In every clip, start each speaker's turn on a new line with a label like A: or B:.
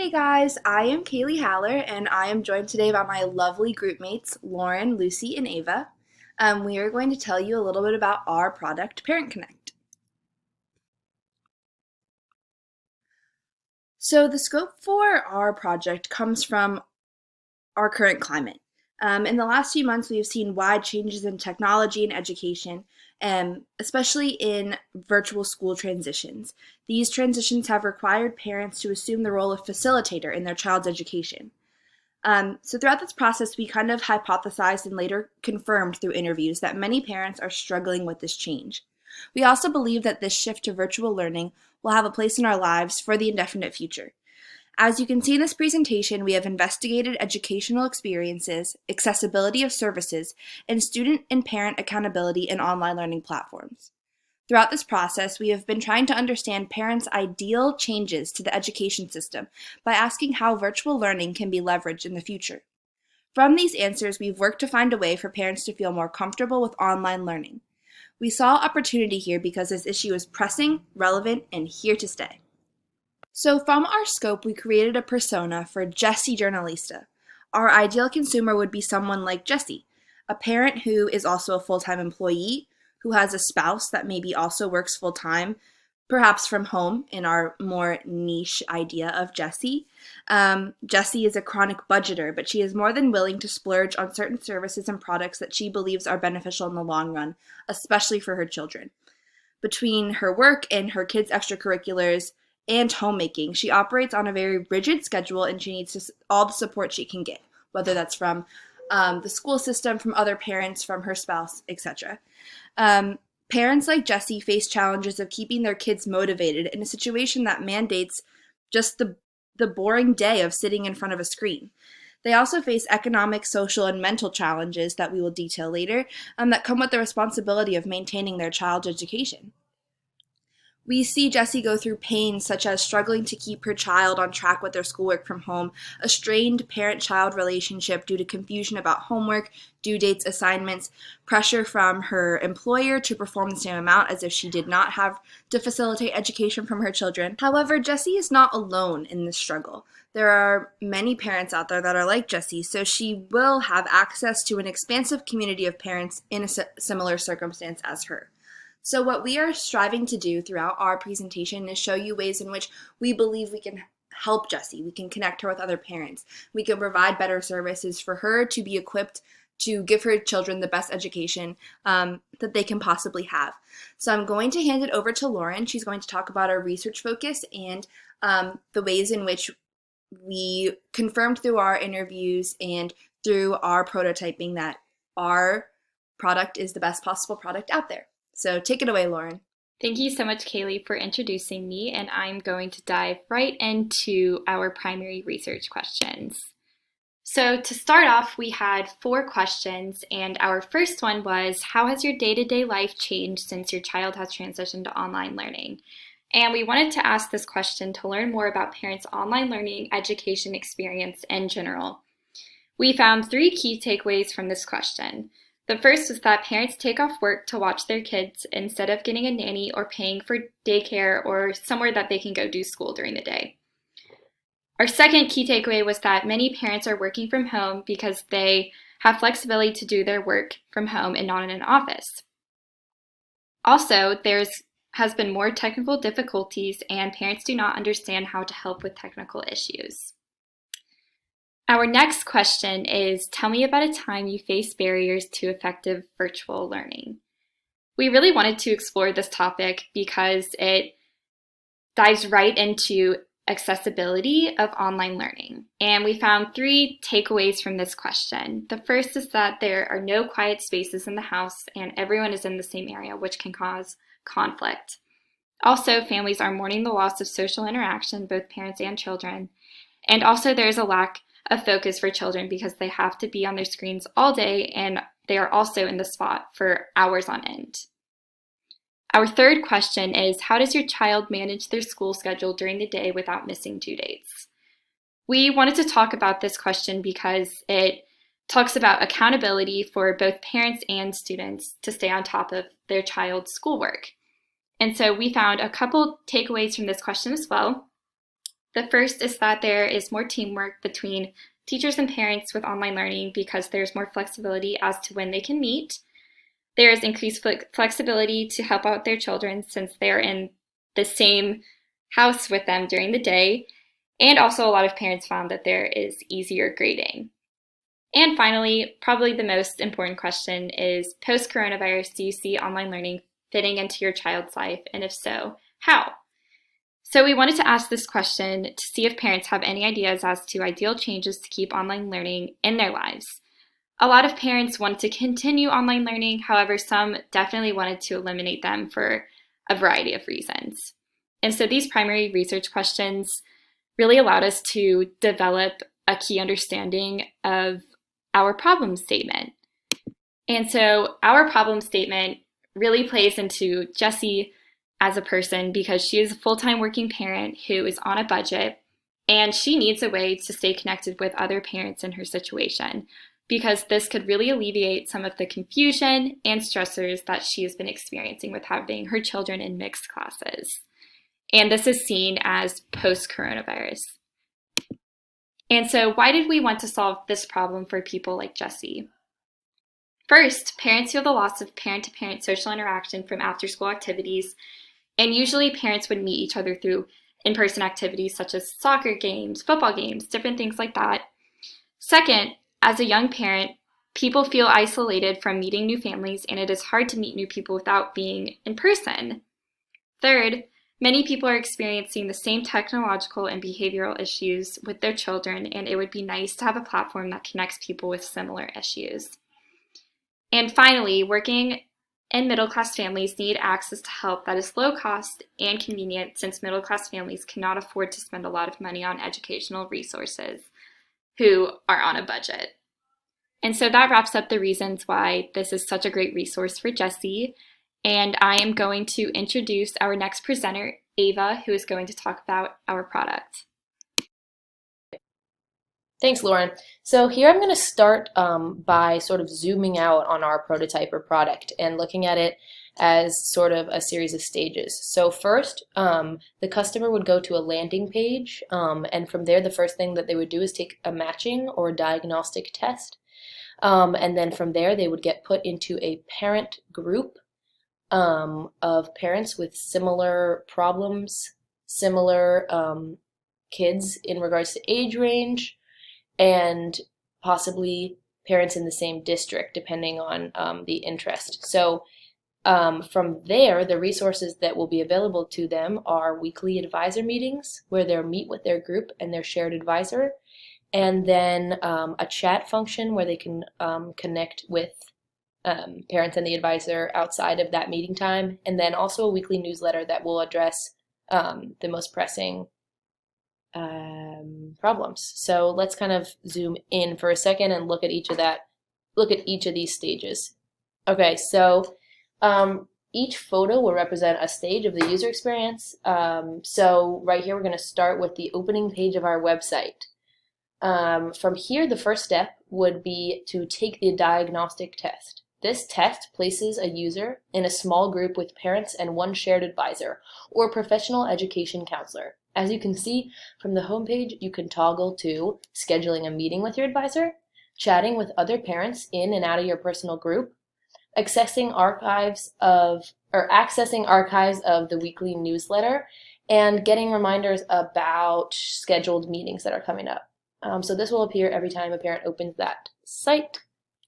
A: Hey guys, I am Kaylee Haller, and I am joined today by my lovely group mates, Lauren, Lucy, and Ava. We are going to tell you a little bit about our product, Parent Connect. So the scope for our project comes from our current climate. In the last few months, we have seen wide changes in technology and education, especially in virtual school transitions. These transitions have required parents to assume the role of facilitator in their child's education. So throughout this process, we kind of hypothesized and later confirmed through interviews that many parents are struggling with this change. We also believe that this shift to virtual learning will have a place in our lives for the indefinite future. As you can see in this presentation, we have investigated educational experiences, accessibility of services, and student and parent accountability in online learning platforms. Throughout this process, we have been trying to understand parents' ideal changes to the education system by asking how virtual learning can be leveraged in the future. From these answers, we've worked to find a way for parents to feel more comfortable with online learning. We saw opportunity here because this issue is pressing, relevant, and here to stay. So from our scope, we created a persona for Jessie Journalista. Our ideal consumer would be someone like Jessie, a parent who is also a full-time employee, who has a spouse that maybe also works full-time, perhaps from home in our more niche idea of Jessie. Jessie is a chronic budgeter, but she is more than willing to splurge on certain services and products that she believes are beneficial in the long run, especially for her children. Between her work and her kids' extracurriculars, and homemaking, she operates on a very rigid schedule, and she needs all the support she can get, whether that's from the school system, from other parents, from her spouse, etc. Parents like Jessie face challenges of keeping their kids motivated in a situation that mandates just the boring day of sitting in front of a screen. They also face economic, social, and mental challenges that we will detail later that come with the responsibility of maintaining their child's education. We see Jessie go through pain such as struggling to keep her child on track with their schoolwork from home, a strained parent-child relationship due to confusion about homework, due dates, assignments, pressure from her employer to perform the same amount as if she did not have to facilitate education from her children. However, Jessie is not alone in this struggle. There are many parents out there that are like Jessie, so she will have access to an expansive community of parents in a similar circumstance as her. So what we are striving to do throughout our presentation is show you ways in which we believe we can help Jessie. We can connect her with other parents. We can provide better services for her to be equipped to give her children the best education that they can possibly have. So I'm going to hand it over to Lauren. She's going to talk about our research focus and the ways in which we confirmed through our interviews and through our prototyping that our product is the best possible product out there. So take it away, Lauren.
B: Thank you so much, Kaylee, for introducing me, and I'm going to dive right into our primary research questions. So to start off, we had 4 questions, and our first one was, how has your day-to-day life changed since your child has transitioned to online learning? And we wanted to ask this question to learn more about parents' online learning education experience in general. We found 3 key takeaways from this question. The first is that parents take off work to watch their kids instead of getting a nanny or paying for daycare or somewhere that they can go do school during the day. Our second key takeaway was that many parents are working from home because they have flexibility to do their work from home and not in an office. Also, has been more technical difficulties and parents do not understand how to help with technical issues. Our next question is, tell me about a time you faced barriers to effective virtual learning. We really wanted to explore this topic because it dives right into accessibility of online learning. And we found 3 takeaways from this question. The first is that there are no quiet spaces in the house and everyone is in the same area, which can cause conflict. Also, families are mourning the loss of social interaction, both parents and children. And also there's a lack of focus for children because they have to be on their screens all day and they are also in the spot for hours on end. Our third question is, how does your child manage their school schedule during the day without missing due dates? We wanted to talk about this question because it talks about accountability for both parents and students to stay on top of their child's schoolwork. And so we found a couple takeaways from this question as well. The first is that there is more teamwork between teachers and parents with online learning because there's more flexibility as to when they can meet. There is increased flexibility to help out their children since they're in the same house with them during the day. And also a lot of parents found that there is easier grading. And finally, probably the most important question is, post-coronavirus, do you see online learning fitting into your child's life? And if so, how? So we wanted to ask this question to see if parents have any ideas as to ideal changes to keep online learning in their lives. A lot of parents want to continue online learning, however, some definitely wanted to eliminate them for a variety of reasons. And so these primary research questions really allowed us to develop a key understanding of our problem statement. And so our problem statement really plays into Jessie as a person because she is a full-time working parent who is on a budget, and she needs a way to stay connected with other parents in her situation because this could really alleviate some of the confusion and stressors that she has been experiencing with having her children in mixed classes. And this is seen as post-coronavirus. And so why did we want to solve this problem for people like Jessie? First, parents feel the loss of parent-to-parent social interaction from after-school activities, and usually parents would meet each other through in-person activities such as soccer games, football games, different things like that. Second, as a young parent, people feel isolated from meeting new families, and it is hard to meet new people without being in person. Third, many people are experiencing the same technological and behavioral issues with their children, and it would be nice to have a platform that connects people with similar issues. And finally, working and middle-class families need access to help that is low cost and convenient, since middle-class families cannot afford to spend a lot of money on educational resources who are on a budget. And so that wraps up the reasons why this is such a great resource for Jessie. And I am going to introduce our next presenter, Ava, who is going to talk about our product.
C: Thanks, Lauren. So here I'm going to start by sort of zooming out on our prototype or product and looking at it as sort of a series of stages. So first, the customer would go to a landing page, and from there, the first thing that they would do is take a matching or diagnostic test. And then from there, they would get put into a parent group of parents with similar problems, similar kids in regards to age range, and possibly parents in the same district, depending on the interest. So from there, the resources that will be available to them are weekly advisor meetings, where they'll meet with their group and their shared advisor, and then a chat function where they can connect with parents and the advisor outside of that meeting time, and then also a weekly newsletter that will address the most pressing problems. So let's kind of zoom in for a second and look at each of these stages. Okay, so each photo will represent a stage of the user experience. So right here, we're going to start with the opening page of our website. From here, the first step would be to take the diagnostic test. This test places a user in a small group with parents and one shared advisor or professional education counselor. As you can see from the homepage, you can toggle to scheduling a meeting with your advisor, chatting with other parents in and out of your personal group, accessing archives of the weekly newsletter, and getting reminders about scheduled meetings that are coming up. So this will appear every time a parent opens that site.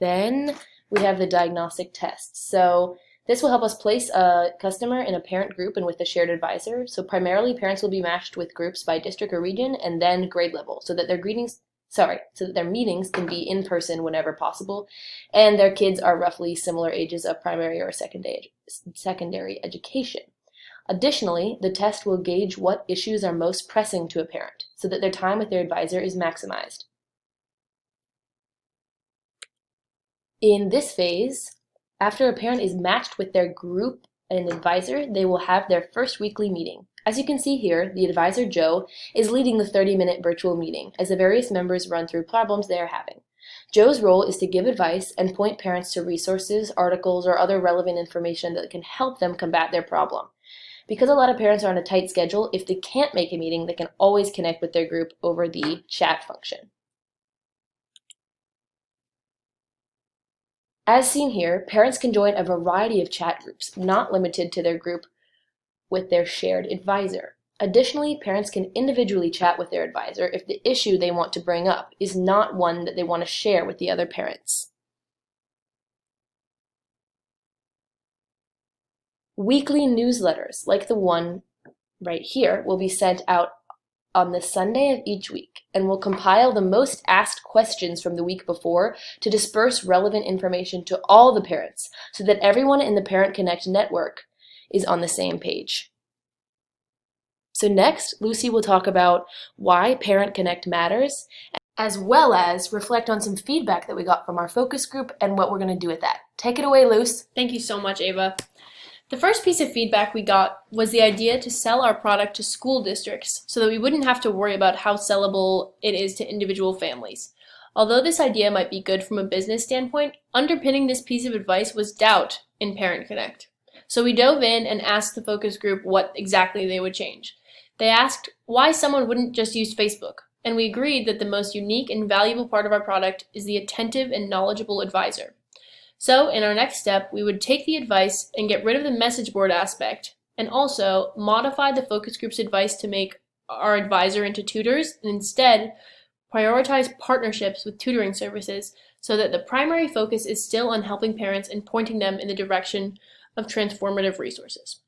C: Then we have the diagnostic test. So this will help us place a customer in a parent group and with a shared advisor. So primarily, parents will be matched with groups by district or region and then grade level, so that their meetings can be in person whenever possible, and their kids are roughly similar ages of primary or secondary education. Additionally, the test will gauge what issues are most pressing to a parent, so that their time with their advisor is maximized. In this phase, after a parent is matched with their group and advisor, they will have their first weekly meeting. As you can see here, the advisor, Joe, is leading the 30-minute virtual meeting as the various members run through problems they are having. Joe's role is to give advice and point parents to resources, articles, or other relevant information that can help them combat their problem. Because a lot of parents are on a tight schedule, if they can't make a meeting, they can always connect with their group over the chat function. As seen here, parents can join a variety of chat groups, not limited to their group with their shared advisor. Additionally, parents can individually chat with their advisor if the issue they want to bring up is not one that they want to share with the other parents. Weekly newsletters, like the one right here, will be sent out on the Sunday of each week and will compile the most asked questions from the week before to disperse relevant information to all the parents so that everyone in the Parent Connect network is on the same page. So next, Lucy will talk about why Parent Connect matters, as well as reflect on some feedback that we got from our focus group and what we're going to do with that. Take it away, Luce.
D: Thank you so much, Ava. The first piece of feedback we got was the idea to sell our product to school districts so that we wouldn't have to worry about how sellable it is to individual families. Although this idea might be good from a business standpoint, underpinning this piece of advice was doubt in Parent Connect. So we dove in and asked the focus group what exactly they would change. They asked why someone wouldn't just use Facebook, and we agreed that the most unique and valuable part of our product is the attentive and knowledgeable advisor. So in our next step, we would take the advice and get rid of the message board aspect, and also modify the focus group's advice to make our advisor into tutors, and instead prioritize partnerships with tutoring services so that the primary focus is still on helping parents and pointing them in the direction of transformative resources.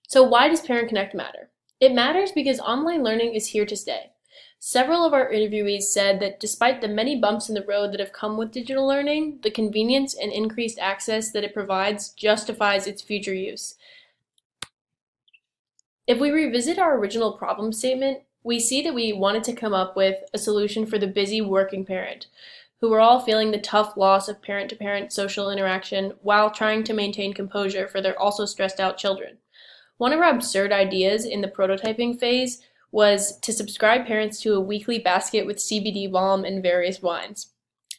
D: So why does Parent Connect matter? It matters because online learning is here to stay. Several of our interviewees said that despite the many bumps in the road that have come with digital learning, the convenience and increased access that it provides justifies its future use. If we revisit our original problem statement, we see that we wanted to come up with a solution for the busy working parent, who were all feeling the tough loss of parent-to-parent social interaction while trying to maintain composure for their also stressed out children. One of our absurd ideas in the prototyping phase was to subscribe parents to a weekly basket with CBD balm and various wines.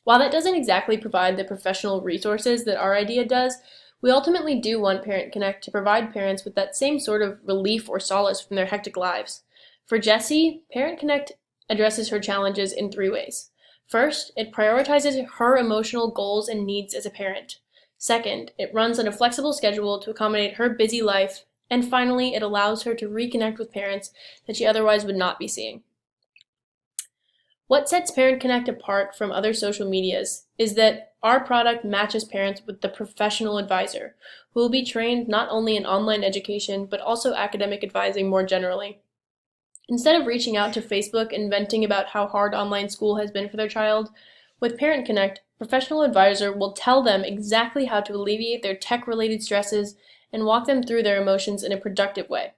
D: While that doesn't exactly provide the professional resources that our idea does, we ultimately do want Parent Connect to provide parents with that same sort of relief or solace from their hectic lives. For Jessie, Parent Connect addresses her challenges in 3 ways. First, it prioritizes her emotional goals and needs as a parent. Second, it runs on a flexible schedule to accommodate her busy life. And finally, it allows her to reconnect with parents that she otherwise would not be seeing. What sets Parent Connect apart from other social medias is that our product matches parents with the professional advisor, who will be trained not only in online education, but also academic advising more generally. Instead of reaching out to Facebook and venting about how hard online school has been for their child, with Parent Connect, professional advisor will tell them exactly how to alleviate their tech-related stresses and walk them through their emotions in a productive way.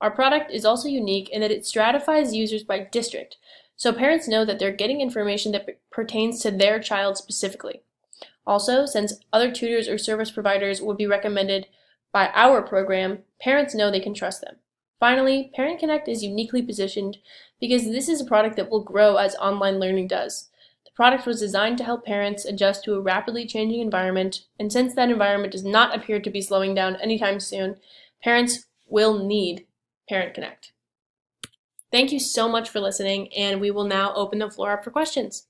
D: Our product is also unique in that it stratifies users by district, so parents know that they're getting information that pertains to their child specifically. Also, since other tutors or service providers will be recommended by our program, parents know they can trust them. Finally, Parent Connect is uniquely positioned because this is a product that will grow as online learning does. The product was designed to help parents adjust to a rapidly changing environment, and since that environment does not appear to be slowing down anytime soon, parents will need Parent Connect. Thank you so much for listening, and we will now open the floor up for questions.